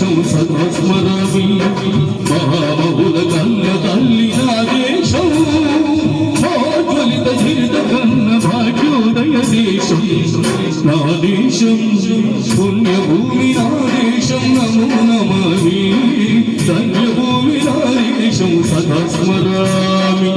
దేశం సదా స్మరామి మహామహుల కన్న తల్లి నా దేశం జ్వలిత ధీరిత కన్న భాగ్యోదయ దేశం నా దేశం పుణ్యభూమి నా దేశం నమో నమామి ధన్యభూమి నా దేశం సదా స్మరామి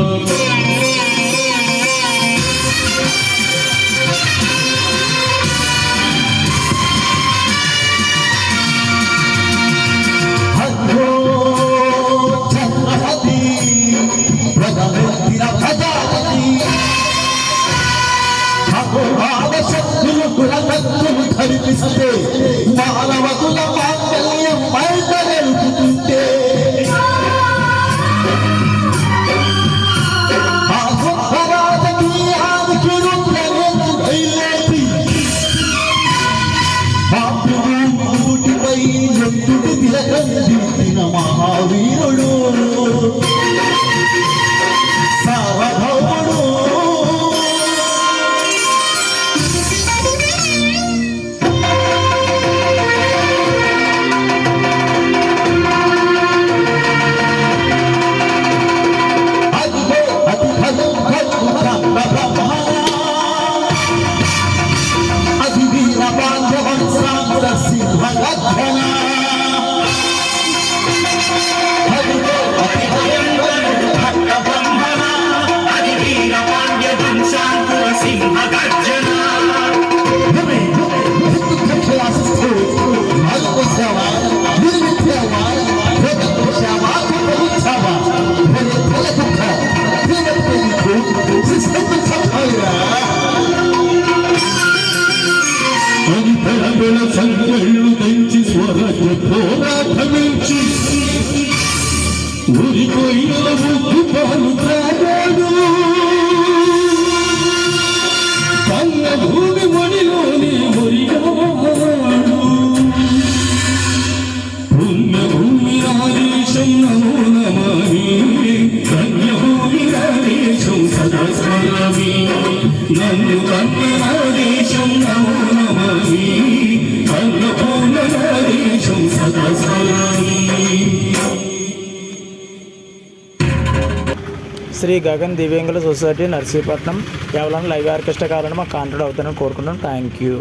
కనిపిస్తే మానవకుల మాంగళ్యం బయట నిలుపుతుంటే ఆ గొప్ప రాజకీయానికి బయలేపి మాతృభూమిపై ఎత్తుడి తిలకందించిన మహావీరుడు సార్వభౌముడు సంఖ్యలు తెంచి స్వరాజ్య పోరాటమించి ఊరిపోయిన ముగ్గు పాలు త్రాగాడు కన్న భూమి మడిలోని మురిగాడు పుణ్యభూమి రాదేశం నమో నమామి ధన్యభూమి రాదేశం సదా స్మరామి నన్ను కన్న రాదేశం నమో నమామి శ్రీ గగన్ దివ్యాంగుల సొసైటీ నర్సీపట్నం కేవలం లైవ్ ఆర్కెస్ట్రా కావాలని మాకు కాంటాక్ట్ అవుతానని కోరుకుంటున్నాం. Thank you.